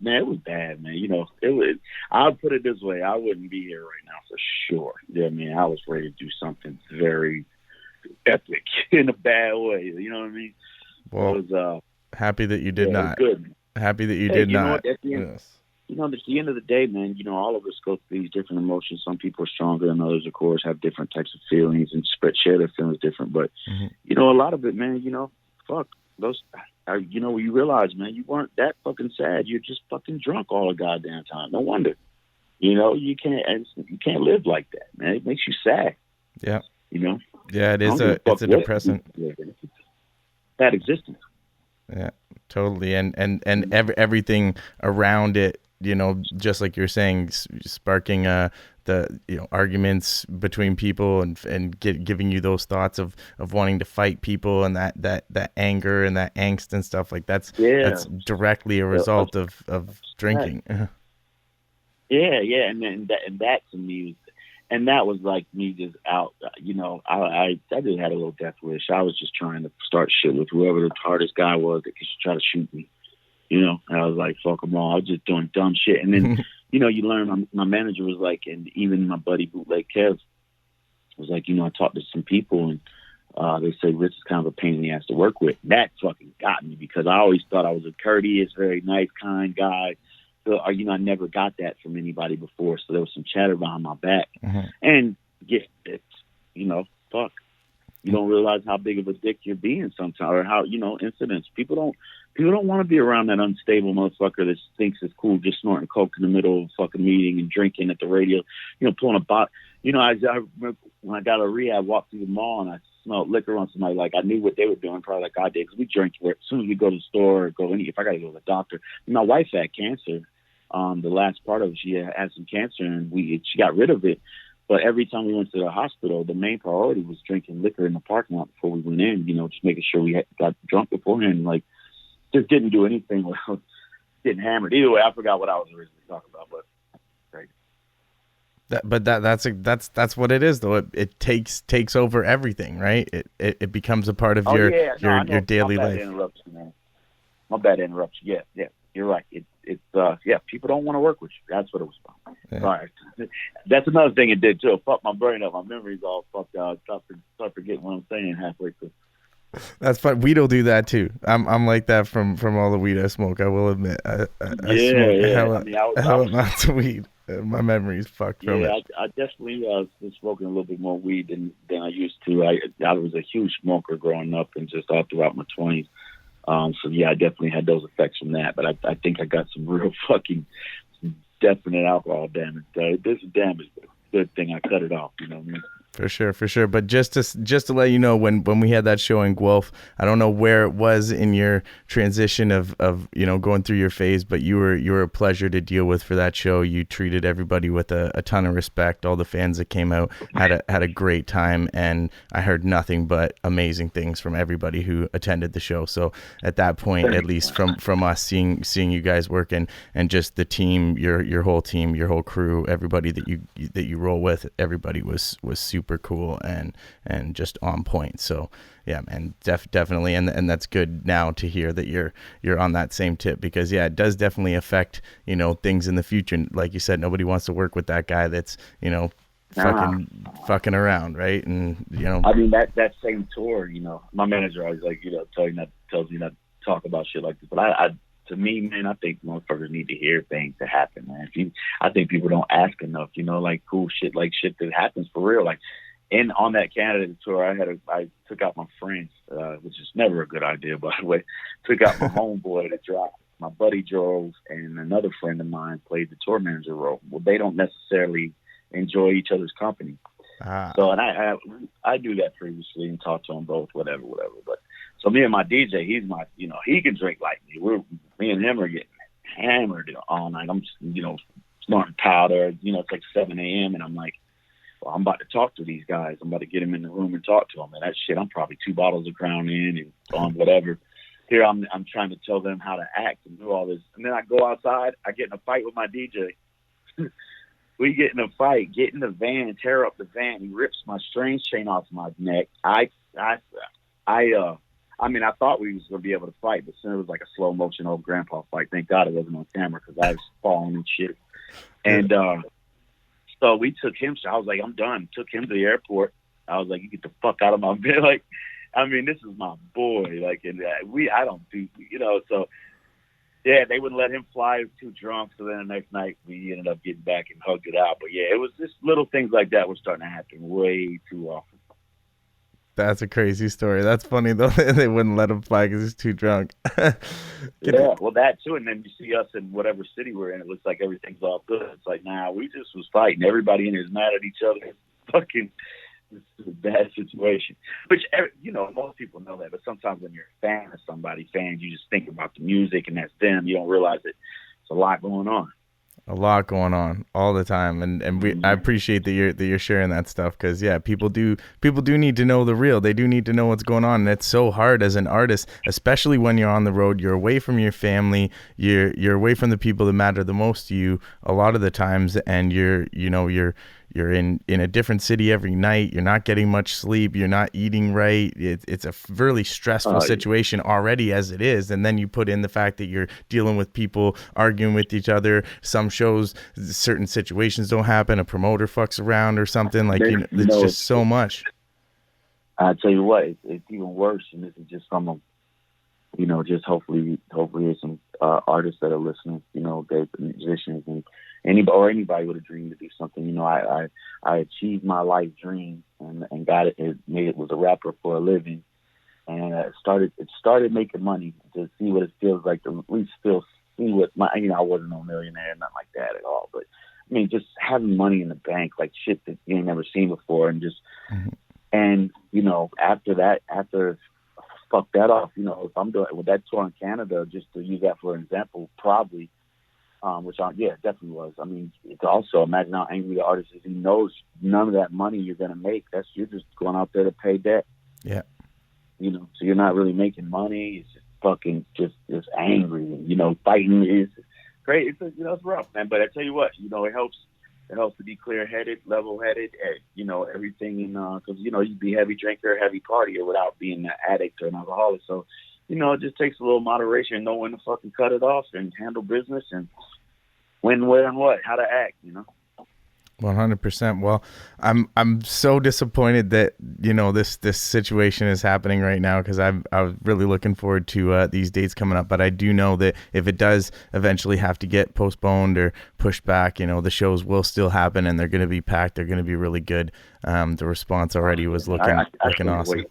man, it was bad, man. It was. I'll put it this way: I wouldn't be here right now for sure. Yeah, man, I was ready to do something very epic in a bad way. You know what I mean? Well, it was, happy that you did not. Good. Happy that you did not. At the end, at the end of the day, man, all of us go through these different emotions. Some people are stronger than others, of course, have different types of feelings and share their feelings different. But, a lot of it, man, fuck those. When you realize, man, you weren't that fucking sad. You're just fucking drunk all the goddamn time. No wonder. You can't live like that, man. It makes you sad. Yeah. Yeah, it is it's a depressant. Bad existence. Yeah, totally. And everything around it, just like you're saying, sparking the arguments between people and giving you those thoughts of wanting to fight people, and that anger and that angst and stuff like that's directly a result of drinking. Yeah, and that to me, and that was like me just out. I just had a little death wish. I was just trying to start shit with whoever the hardest guy was that could try to shoot me. I was like, fuck them all. I was just doing dumb shit. And then, you learn, my manager was like, and even my buddy Bootleg Kev was like, I talked to some people, and they say Rittz is kind of a pain in the ass to work with. That fucking got me, because I always thought I was a courteous, very nice, kind guy. So, I never got that from anybody before. So there was some chatter behind my back. And get it, fuck. You don't realize how big of a dick you're being sometimes, or how, incidents. People don't want to be around that unstable motherfucker that thinks it's cool just snorting coke in the middle of a fucking meeting and drinking at the radio, pulling a bottle. I remember when I got out of rehab, I walked through the mall and I smelled liquor on somebody. Like, I knew what they were doing, probably like I did, because we drink as soon as we go to the store or if I got to go to the doctor. My wife had cancer. The last part of it, she had some cancer, and she got rid of it. But every time we went to the hospital, the main priority was drinking liquor in the parking lot before we went in, just making sure we got drunk beforehand. Like, just didn't do anything without getting hammered. Either way, I forgot what I was originally talking about, but great. That's what it is, though. It takes over everything, right? It becomes a part of your daily life. Interruption, man. My bad to interrupt you. Yeah, you're right. People don't want to work with you. That's what it was about. Yeah. Sorry. That's another thing it did too. It fucked my brain up. My memory's all fucked out. Start forgetting what I'm saying halfway through. That's fun. Weed'll do that too. I'm like that from all the weed I smoke. I will admit. I smoke hella amounts of weed. My memory's fucked from it. I definitely been smoking a little bit more weed than I used to. I was a huge smoker growing up and just all throughout my 20s. So yeah, I definitely had those effects from that. But I think I got some real fucking definite alcohol damage. This is damage, but good thing I cut it off. You know what I mean? For sure. But just to let you know, when we had that show in Guelph, I don't know where it was in your transition of going through your phase, but you were a pleasure to deal with for that show. You treated everybody with a ton of respect. All the fans that came out had a great time, and I heard nothing but amazing things from everybody who attended the show. So at that point, at least from us seeing you guys working, and just the team, your whole team, your whole crew, everybody that you roll with, everybody was super cool and just on point. So yeah, man, definitely, and that's good now to hear that you're on that same tip, because yeah, it does definitely affect things in the future. Like you said, nobody wants to work with that guy that's fucking around, right? And I mean that same tour, my manager always tells me not to talk about shit like this, but I to me, man, I think motherfuckers need to hear things that happen, man. I think people don't ask enough, like cool shit, like shit that happens for real. Like, on that Canada tour, I took out my friends, which is never a good idea, by the way. Took out my homeboy to drive. My buddy drove, and another friend of mine played the tour manager role. Well, they don't necessarily enjoy each other's company. So, and I do that previously and talk to them both, whatever. But so me and my DJ, he's my, he can drink like me. Me and him are getting hammered all night. I'm just, snorting powder. It's like 7 a.m. and I'm like, well, I'm about to talk to these guys. I'm about to get them in the room and talk to them. And that shit, I'm probably 2 bottles of Crown in and on whatever. Here I'm trying to tell them how to act and do all this. And then I go outside. I get in a fight with my DJ. We get in a fight, get in the van, tear up the van. He rips my strings chain off my neck. I thought we was going to be able to fight, but soon it was like a slow motion old grandpa fight. Thank God it wasn't on camera because I was falling and shit. And so we took him. So I was like, I'm done. Took him to the airport. I was like, you get the fuck out of my bed. Like, I mean, this is my boy. Like, and I don't do, so yeah, they wouldn't let him fly. He was too drunk. So then the next night we ended up getting back and hugged it out. But yeah, it was just little things like that were starting to happen way too often. That's a crazy story. That's funny though. They wouldn't let him fly because he's too drunk. Well, that too. And then you see us in whatever city we're in. It looks like everything's all good. It's like, nah, we just was fighting. Everybody in here is mad at each other. It's fucking, it's a bad situation. Which most people know that. But sometimes when you're a fan of somebody, you just think about the music and that's them. You don't realize that it's a lot going on. A lot going on all the time, and I appreciate that you're sharing that stuff, because yeah, people do need to know the real. They do need to know what's going on, and it's so hard as an artist, especially when you're on the road. You're away from your family, you're away from the people that matter the most to you a lot of the times, and you're in a different city every night. You're not getting much sleep. You're not eating right. It's a really stressful situation already as it is. And then you put in the fact that you're dealing with people arguing with each other. Some shows, certain situations don't happen. A promoter fucks around or something. Like, it's just so much. I tell you what, it's even worse. And this is just some, just hopefully there's some artists that are listening, they're musicians and anybody with a dream to do something. I achieved my life dream and got it. It was a rapper for a living, and it started making money to see what it feels like to at least see what my, I wasn't no millionaire, nothing like that at all. But I mean, just having money in the bank, like shit that you ain't never seen before, and just and after fuck that off, if I'm doing with that tour in Canada, just to use that for an example, probably. It definitely was. I mean, it's also, imagine how angry the artist is. He knows none of that money you're going to make. You're just going out there to pay debt. Yeah. So you're not really making money. It's just fucking just angry. Fighting is great. It's rough, man. But I tell you what, it helps to be clear-headed, level-headed, everything. Because, you'd be a heavy drinker, heavy partier without being an addict or an alcoholic. So it just takes a little moderation, know when to fucking cut it off and handle business and when, where, and what, how to act, 100%. Well, I'm so disappointed that this situation is happening right now, because I was really looking forward to these dates coming up. But I do know that if it does eventually have to get postponed or pushed back, the shows will still happen, and they're going to be packed. They're going to be really good. The response already was looking awesome.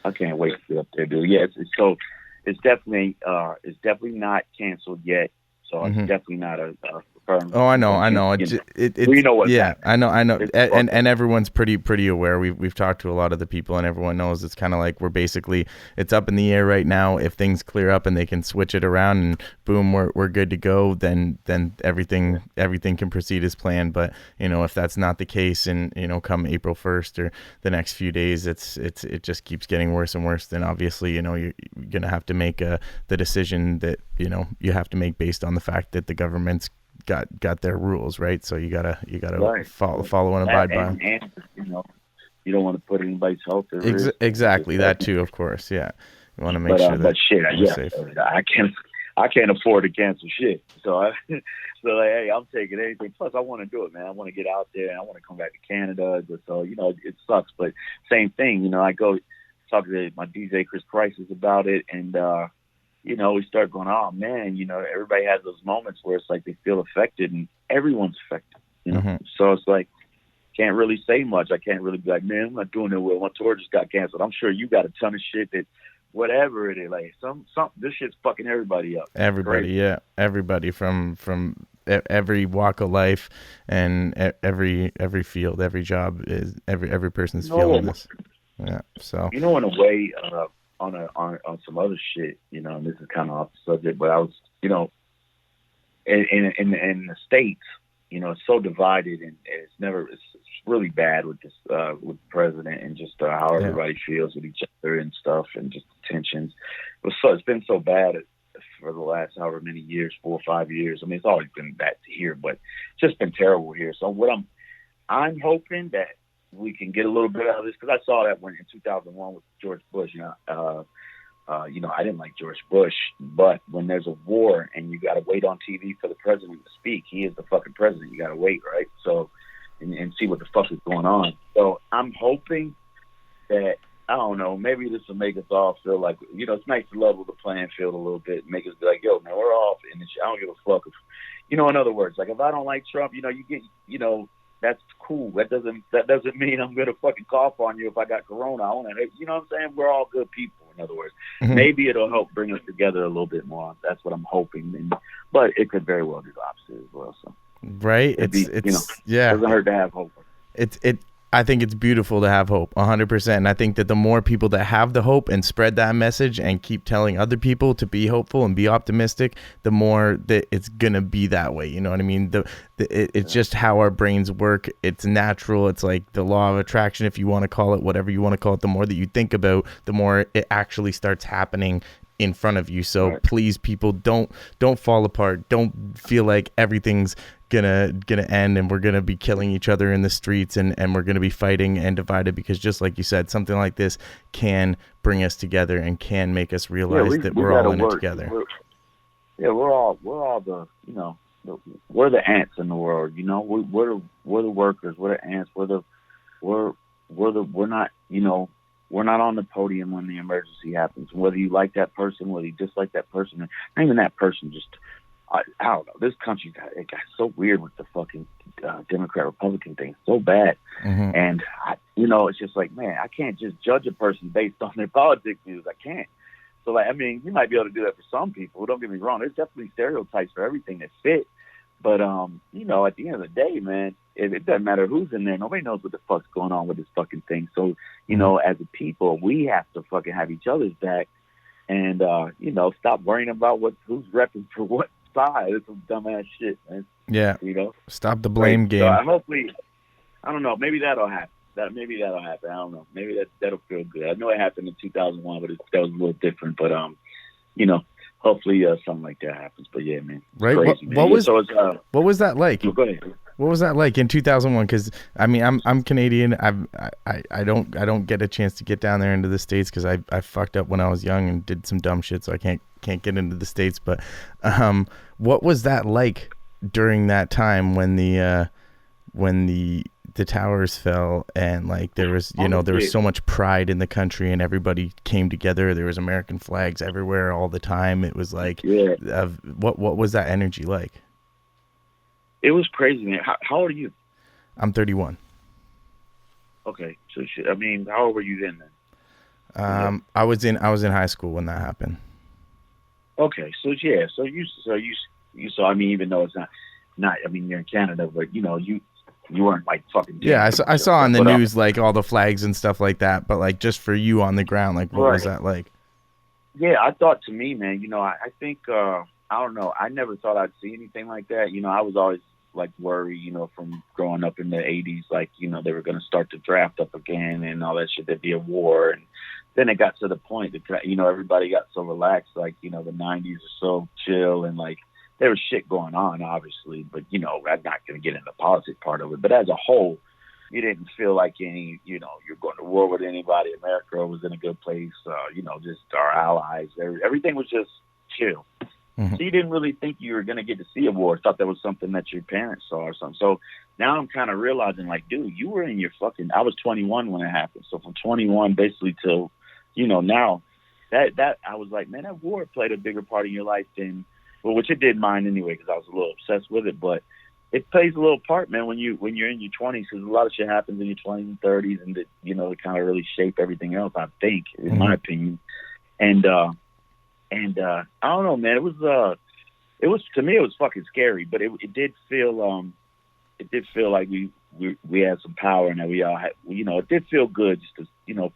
I can't wait to get up there, dude. Yeah, it's definitely not canceled yet. So it's definitely not a firm. Oh, I know. We know what's happening. I know. And everyone's pretty aware. We've talked to a lot of the people, and everyone knows it's kind of like it's up in the air right now. If things clear up and they can switch it around and boom, we're good to go, then everything can proceed as planned. But if that's not the case, and come April 1st or the next few days, it just keeps getting worse and worse. Then obviously you're gonna have to make the decision that you have to make based on the fact that the government's got their rules, right? So you gotta right. follow and abide by them. And you don't want to put anybody's health at risk. Exactly, that too, of course. Yeah, you want to make sure that. But shit, you're safe. I can't afford to cancel shit. So hey, I'm taking anything. Plus, I want to do it, man. I want to get out there, and I want to come back to Canada. So it sucks, but same thing. I go talk to my DJ Chris Prices about it, and we start going, oh man, everybody has those moments where it's like they feel affected, and everyone's affected. So it's like, can't really say much. I can't really be like, man, I'm not doing it well. My tour just got canceled. I'm sure you got a ton of shit that, whatever it is, like this shit's fucking everybody up. Everybody, yeah, everybody from every walk of life and every field, every job is every person's feeling this. Yeah, so in a way, on some other shit, and this is kind of off the subject, but I was, in the States, it's so divided, and it's really bad with this with the president and just how everybody feels with each other and stuff, and just the tensions. It's been so bad for the last however many years, 4 or 5 years. I mean, it's always been bad here, but it's just been terrible here. So what I'm hoping that we can get a little bit out of this, because I saw that when in 2001 with George Bush. I didn't like George Bush, but when there's a war and you got to wait on TV for the president to speak, he is the fucking president. You got to wait, right? So, and see what the fuck is going on. So I'm hoping that, I don't know, maybe this will make us all feel like, it's nice to level the playing field a little bit, make us be like, yo, man, we're off, and I don't give a fuck. In other words, like, if I don't like Trump, you get, that's cool. That doesn't mean I'm gonna fucking cough on you if I got corona. I want to, what I'm saying? We're all good people. In other words, maybe it'll help bring us together a little bit more. That's what I'm hoping. But it could very well do the opposite as well. So right, it doesn't hurt to have hope. I think it's beautiful to have hope, 100%. And I think that the more people that have the hope and spread that message and keep telling other people to be hopeful and be optimistic, the more that it's going to be that way. You know what I mean? It's just how our brains work. It's natural. It's like the law of attraction, if you want to call it, whatever you want to call it. The more that you think about, the more it actually starts happening in front of you. So please, people, don't fall apart. Don't feel like everything's gonna end and we're gonna be killing each other in the streets and we're gonna be fighting and divided, because just like you said, something like this can bring us together and can make us realize that we're all in it together. We're all the we're the ants in the world. We're the workers. We're the ants. We're not on the podium when the emergency happens. Whether you like that person, whether you dislike that person, not even that person, just I don't know. This country got so weird with the fucking Democrat-Republican thing. So bad. And, it's just like, man, I can't just judge a person based on their politics views. I can't. So, you might be able to do that for some people. Don't get me wrong. There's definitely stereotypes for everything that fit. But, at the end of the day, man, it doesn't matter who's in there. Nobody knows what the fuck's going on with this fucking thing. So, as a people, we have to fucking have each other's back and, stop worrying about who's repping for what side. It's some dumbass shit, man. Yeah. Stop the blame game. So hopefully, I don't know, maybe that'll happen. I don't know. Maybe that'll feel good. I know it happened in 2001, but that was a little different. But, hopefully something like that happens. But yeah, man, it's Right. crazy, man. What Yeah, was so it's, what was that like? go ahead. What was that like in 2001? Because I mean, I'm Canadian. I don't get a chance to get down there into the States because I fucked up when I was young and did some dumb shit, so I can't get into the States. But what was that like during that time when the towers fell and like there was there was so much pride in the country and everybody came together. There was American flags everywhere all the time. It was like what was that energy like? It was crazy, man. How old are you? I'm 31. Okay, so I mean, how old were you then? I was in high school when that happened. Okay, so yeah, so you saw. I mean, even though it's not. I mean, you're in Canada, but you weren't like fucking. Yeah, I saw on the news like all the flags and stuff like that. But like just for you on the ground, like what was that like? Yeah, I thought to me, man. I think I don't know. I never thought I'd see anything like that. I was always like worried, from growing up in the 80s, like, they were going to start to draft up again and all that shit. There'd be a war. And then it got to the point that, everybody got so relaxed, like, the 90s are so chill and like there was shit going on, obviously. But, I'm not going to get into the politics part of it. But as a whole, you didn't feel like any, you're going to war with anybody. America was in a good place, just our allies. Everything was just chill. Mm-hmm. So you didn't really think you were going to get to see a war. Thought that was something that your parents saw or something. So now I'm kind of realizing, like, dude, you were in your I was 21 when it happened. So from 21 basically till, now that I was like, man, that war played a bigger part in your life than, well, which it did mine anyway, because I was a little obsessed with it. But it plays a little part, man, when you're in your 20s, because a lot of shit happens in your 20s and 30s, and it kind of really shape everything else, I think, in my opinion. And I don't know, man. It was to me, it was fucking scary, but it did feel like we had some power and that we all had, it did feel good just to,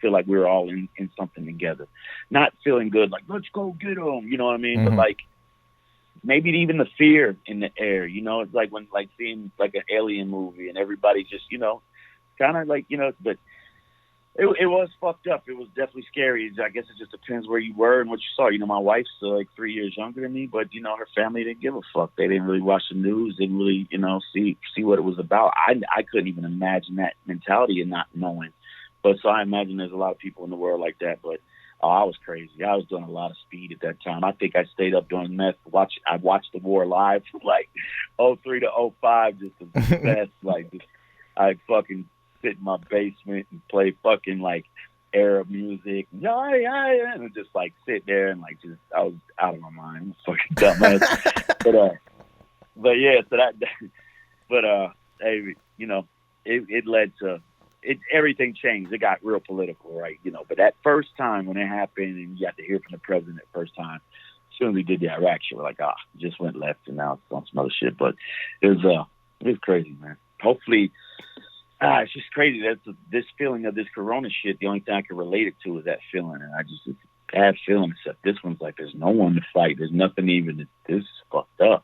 feel like we were all in something together. Not feeling good like, let's go get them, you know what I mean? Mm-hmm. But like, maybe even the fear in the air, it's like when, like seeing like an alien movie and everybody just, kind of like, but it was fucked up. It was definitely scary. I guess it just depends where you were and what you saw. My wife's like 3 years younger than me, but her family didn't give a fuck. They didn't really watch the news. Didn't really, see what it was about. I couldn't even imagine that mentality and not knowing. But so I imagine there's a lot of people in the world like that. But I was crazy. I was doing a lot of speed at that time. I think I stayed up doing meth. I watched the war live from like 03 to 05, just the best. Like I fucking sit in my basement and play fucking like Arab music, and just like sit there and like just I was out of my mind, fucking dumbass. but yeah, so hey, it led to it. Everything changed. It got real political, right? But that first time when it happened, and you got to hear from the president the first time. As soon as we did the Iraq shit, we're like, just went left, and now it's on some other shit. But it was crazy, man. Hopefully. It's just crazy. That's this feeling of this corona shit. The only thing I can relate it to is that feeling. And it's a bad feeling, except this one's like there's no one to fight. There's nothing even. This is fucked up.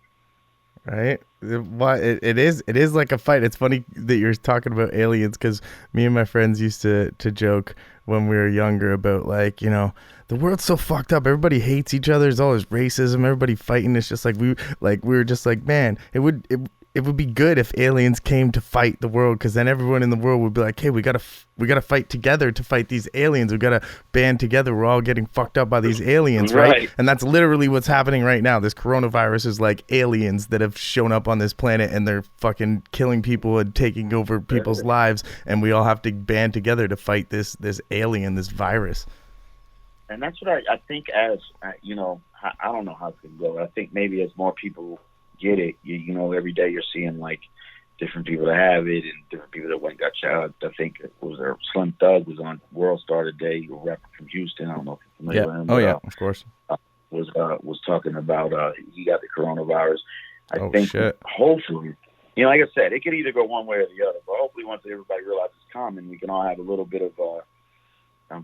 Right? It is like a fight. It's funny that you're talking about aliens because me and my friends used to joke when we were younger about like, the world's so fucked up. Everybody hates each other. There's always racism. Everybody fighting. It's just like we were just like, man, it would be good if aliens came to fight the world, because then everyone in the world would be like, hey, we gotta fight together to fight these aliens. We gotta band together. We're all getting fucked up by these aliens, right? And that's literally what's happening right now. This coronavirus is like aliens that have shown up on this planet, and they're fucking killing people and taking over people's lives, and we all have to band together to fight this alien, this virus. And that's what I think. As I don't know how it's gonna go. I think maybe as more people get it, every day you're seeing like different people that have it and different people that went and got shot. I think it was Slim Thug was on World Star today, a rapper from Houston. I don't know if you're familiar with him. Oh yeah, of course. Was talking about he got the coronavirus. I think shit. Hopefully, like I said, it could either go one way or the other. But hopefully, once everybody realizes it's common, we can all have a little bit of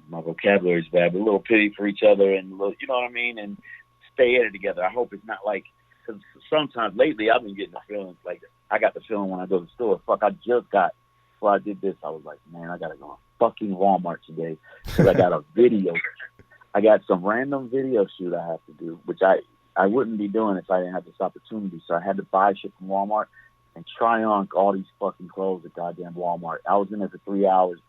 my vocabulary's bad, but a little pity for each other and a little, you know what I mean, and stay in it together. I hope it's not like. Because sometimes lately I've been getting the feeling like I got the feeling when I go to the store. Fuck, before I did this, I was like, man, I gotta go to fucking Walmart today because I got a video. I got some random video shoot I have to do, which I wouldn't be doing if I didn't have this opportunity. So I had to buy shit from Walmart and try on all these fucking clothes at goddamn Walmart. I was in there for 3 hours,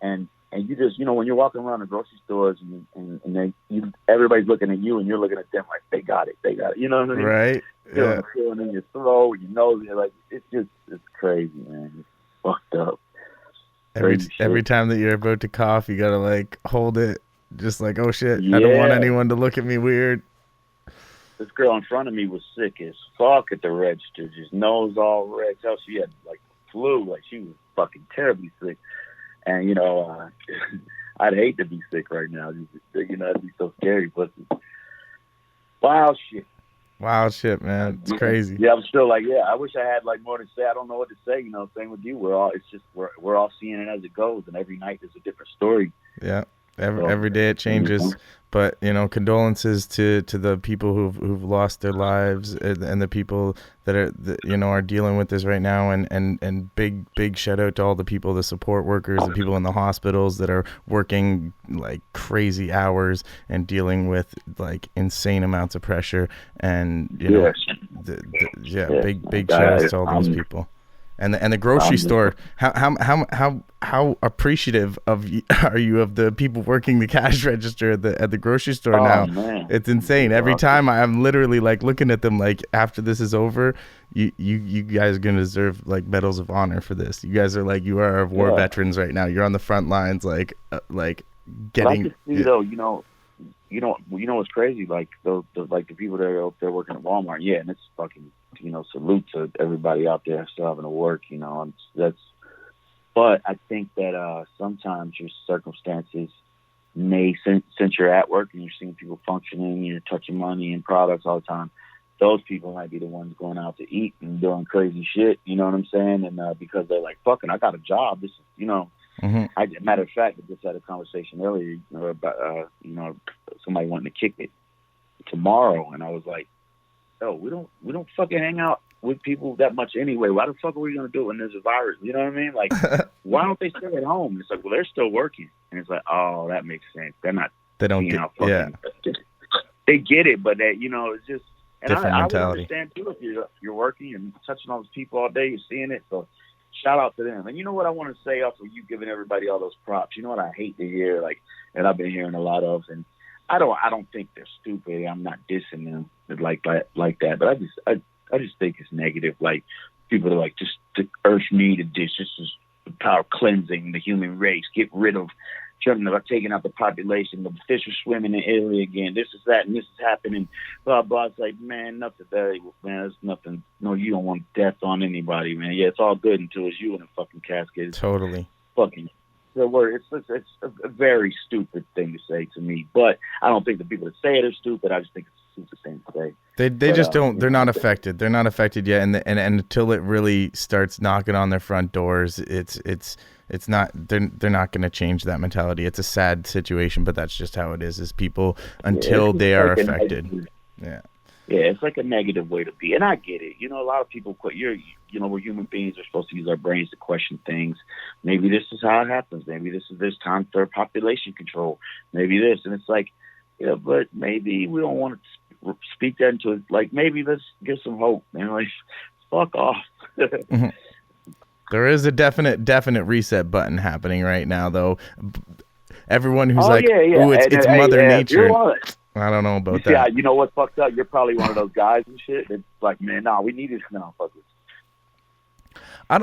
and you just, when you're walking around the grocery stores and everybody's looking at you and you're looking at them like they got it. You know what I mean? Right. Yeah. Feeling in your throat, your nose. You're like, it's crazy, man. It's fucked up. Every time that you're about to cough, you gotta like hold it, just like, oh shit, I don't want anyone to look at me weird. This girl in front of me was sick as fuck at the register, just nose all red. Hell, she had like flu, like she was fucking terribly sick. And I'd hate to be sick right now. It'd be so scary, but wild shit. Wild shit, man. It's crazy. Yeah, I'm still like, I wish I had like more to say. I don't know what to say. Same with you. We're all seeing it as it goes, and every night there's a different story. Yeah. Every day it changes, but condolences to the people who've lost their lives and the people that are dealing with this right now, and big shout out to all the people, the support workers, the people in the hospitals that are working like crazy hours and dealing with like insane amounts of pressure, and big shout outs to all those people. And the grocery store, how appreciative are you of the people working the cash register at the grocery store now? Man. It's insane. Every time I'm literally like looking at them like, after this is over, you guys are gonna deserve like medals of honor for this. You guys are like, you are our war veterans right now. You're on the front lines, like getting. But I can see though, what's crazy? Like the people that are out there working at Walmart, and it's fucking. Salute to everybody out there still having to work, but I think that sometimes your circumstances may, since you're at work and you're seeing people functioning, you're touching money and products all the time, those people might be the ones going out to eat and doing crazy shit, you know what I'm saying? And because they're like, fucking, I got a job. This is, matter of fact, I just had a conversation earlier, about, somebody wanting to kick it tomorrow. And I was like, yo, we don't fucking hang out with people that much anyway. Why the fuck are we gonna do it when there's a virus? You know what I mean? Like, why don't they stay at home? It's like, well, they're still working, and it's like, oh, that makes sense. They don't get, they get it, but it's just different I mentality. would understand too if you're working and touching all those people all day, you're seeing it. So shout out to them. And you know what I want to say also, you giving everybody all those props. You know what I hate to hear, like, and I've been hearing a lot of, and I don't think they're stupid. I'm not dissing them like that. But I just think it's negative. Like, people are like, just to urge me to dish. This is the power of cleansing the human race. Get rid of taking out the population. The fish are swimming in Italy again. This is that, and this is happening. Blah blah. It's like, man, nothing there, man. There's nothing. No, you don't want death on anybody, man. Yeah, it's all good until it's you in a fucking casket. Totally. Fucking. It's a very stupid thing to say to me, but I don't think the people that say it are stupid. I just think it's a stupid thing to say. They just don't. They're not affected. They're not affected yet, and until it really starts knocking on their front doors, it's not. They're not going to change that mentality. It's a sad situation, but that's just how it is. Is people until they are affected. Yeah, it's like a negative way to be, and I get it. A lot of people quit. We're human beings. We're supposed to use our brains to question things. Maybe this is how it happens. Maybe this time for population control. Maybe this, and it's like, but maybe we don't want to speak that into it. Like, maybe let's get some hope. Like, fuck off. Mm-hmm. There is a definite reset button happening right now, though. Everyone who's ooh, it's Mother Nature. I don't know about that. Yeah, you know what's fucked up? You're probably one of those guys and shit. It's like, man, we need this now. Fuck this. I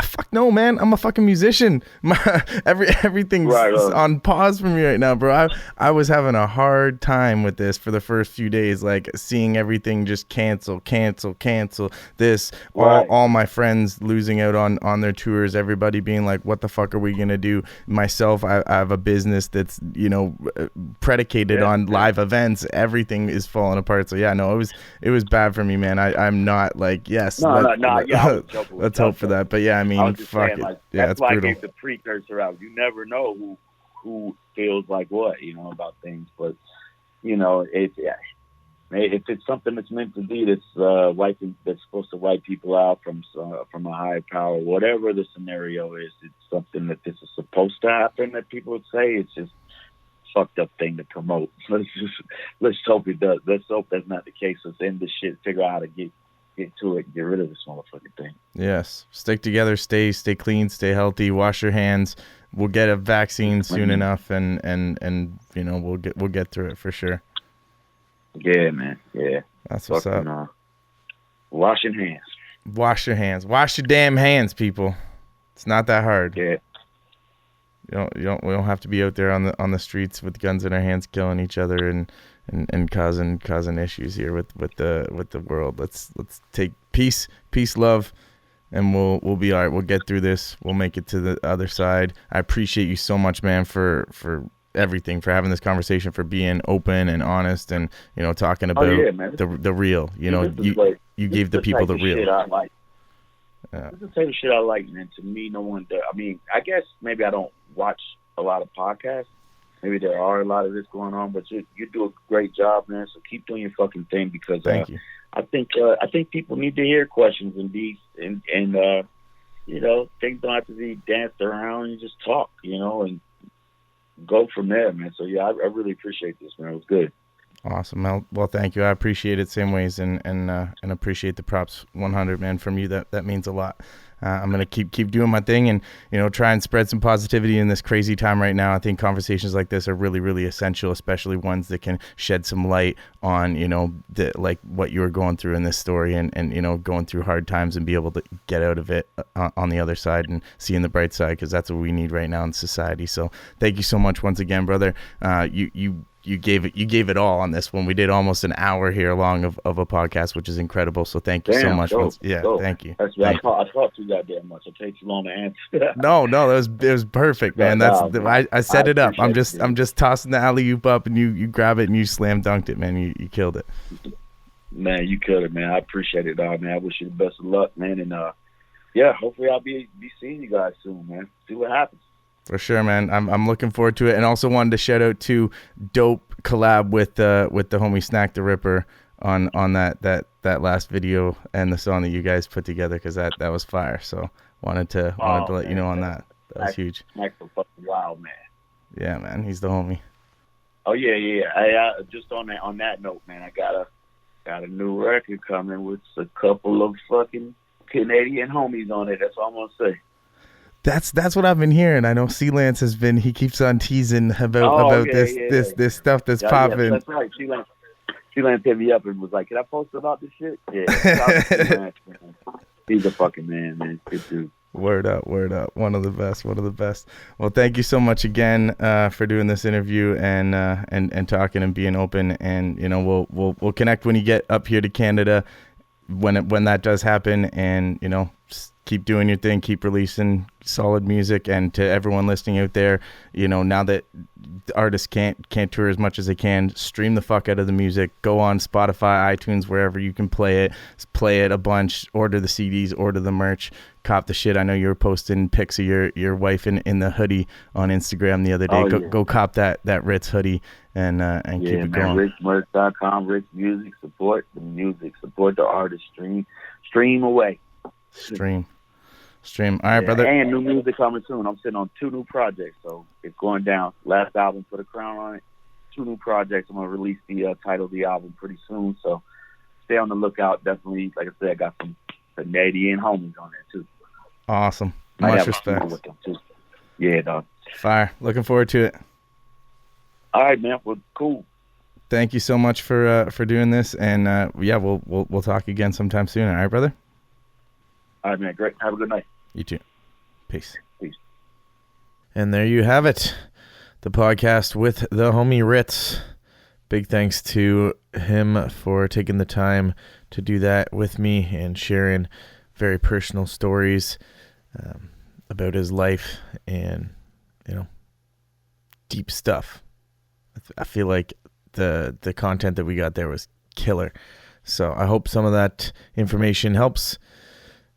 fuck no, man. I'm a fucking musician. Everything's on pause for me right now, bro. I was having a hard time with this for the first few days, like seeing everything just cancel. This all my friends losing out on their tours. Everybody being like, what the fuck are we gonna do? Myself, I have a business that's predicated on live events. Everything is falling apart. So yeah, no, it was bad for me, man. I'm not like yes. Let's hope for that. But yeah, I mean, fuck it. Like, yeah, it's why brutal. I gave the precursor out. You never know who feels like what, about things. But if it's something that's meant to be, that's supposed to wipe people out from a higher power, whatever the scenario is, it's something that this is supposed to happen. That people would say it's just fucked up thing to promote. Let's hope it does. Let's hope that's not the case. Let's end this shit. Figure out how to get to it and get rid of this motherfucking thing. Yes. Stick together. Stay clean. Stay healthy. Wash your hands. We'll get a vaccine soon enough, and you know we'll get through it for sure. Yeah, man. Yeah. That's what's up. Washing hands. Wash your hands. Wash your damn hands, people. It's not that hard. Yeah. We don't have to be out there on the streets with guns in our hands, killing each other and causing issues here with the world. Let's take peace, love, and we'll be all right. We'll get through this. We'll make it to the other side. I appreciate you so much, man, for everything, for having this conversation, for being open and honest, and you know, talking about the real. You know, you gave the people the real. Shit I like. This is the type of shit I like, man. To me, no one does. I mean, I guess maybe I don't watch a lot of podcasts. Maybe there are a lot of this going on, but you do a great job, man. So keep doing your fucking thing, because Thank you. I think people need to hear questions and you know, things don't have to be danced around. You just talk, you know, and go from there, man. So yeah, I really appreciate this, man. It was good. Awesome. Well, thank you. I appreciate it same ways, and appreciate the props 100, man, from you. That means a lot. I'm gonna keep doing my thing, and you know, try and spread some positivity in this crazy time right now. I think conversations like this are really, really essential, especially ones that can shed some light on, you know, like what you were going through in this story, and you know, going through hard times and be able to get out of it on the other side and seeing the bright side, because that's what we need right now in society. So thank you so much once again, brother. You gave it all on this one. We did almost an hour here long of a podcast, which is incredible. So thank you so much. Dope. Thank you. I talked too goddamn much. It takes too long to answer. No, it was perfect, man. I set it up. I'm just tossing the alley-oop up, and you grab it and you slam dunked it, man. You killed it. Man, you killed it, man. I appreciate it, dog, man. I wish you the best of luck, man. And yeah, hopefully I'll be seeing you guys soon, man. See what happens. For sure, man. I'm looking forward to it, and also wanted to shout out to dope collab with the homie Snack the Ripper on that last video and the song that you guys put together, because that was fire. So wanted to let you know on that. That was huge. Snack's a fucking wild man. Yeah, man. He's the homie. Oh yeah. I just on that note, man. I got a new record coming with a couple of fucking Canadian homies on it. That's all I'm gonna say. That's what I've been hearing. I know C-Lance he keeps on teasing about this stuff that's popping. Yeah, that's right. C-Lance hit me up and was like, "Can I post about this shit?" Yeah. He's a fucking man. Good dude. Word up. One of the best. Well, thank you so much again for doing this interview and talking and being open. And you know, we'll connect when you get up here to Canada, when that does happen. And you know, keep doing your thing, keep releasing solid music. And to everyone listening out there, you know, now that artists can't tour as much as they can, stream the fuck out of the music. Go on Spotify, iTunes, wherever you can play it a bunch. Order the CDs, order the merch, cop the shit. I know you were posting pics of your wife in the hoodie on Instagram the other day. Go cop that Rittz hoodie and keep it going. RitzMerch.com, Rittz Music. Support the music, support the artist. Stream away. Stream. All right, brother. And new music coming soon. I'm sitting on 2 new projects, so it's going down. Last album put a crown on it. 2 new projects. I'm gonna release the title of the album pretty soon, so stay on the lookout. Definitely, like I said, I got some Canadian homies on there too. Awesome. Much respect. With them too. Yeah, dog. Fire. Looking forward to it. All right, man. Well, cool. Thank you so much for doing this, and yeah, we'll talk again sometime soon. All right, brother. All right, man. Great. Have a good night. You too. Peace. And there you have it. The podcast with the homie Rittz. Big thanks to him for taking the time to do that with me and sharing very personal stories about his life and, you know, deep stuff. I feel like the content that we got there was killer. So I hope some of that information helps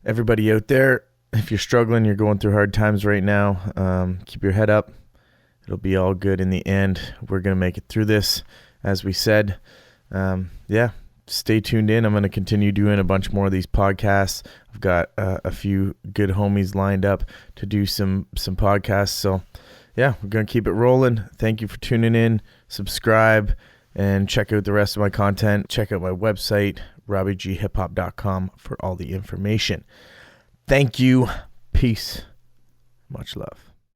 everybody out there. If you're struggling, you're going through hard times right now, keep your head up. It'll be all good in the end. We're going to make it through this, as we said. Yeah, stay tuned in. I'm going to continue doing a bunch more of these podcasts. I've got a few good homies lined up to do some podcasts. So yeah, we're going to keep it rolling. Thank you for tuning in. Subscribe and check out the rest of my content. Check out my website, robbieghiphop.com, for all the information. Thank you. Peace. Much love.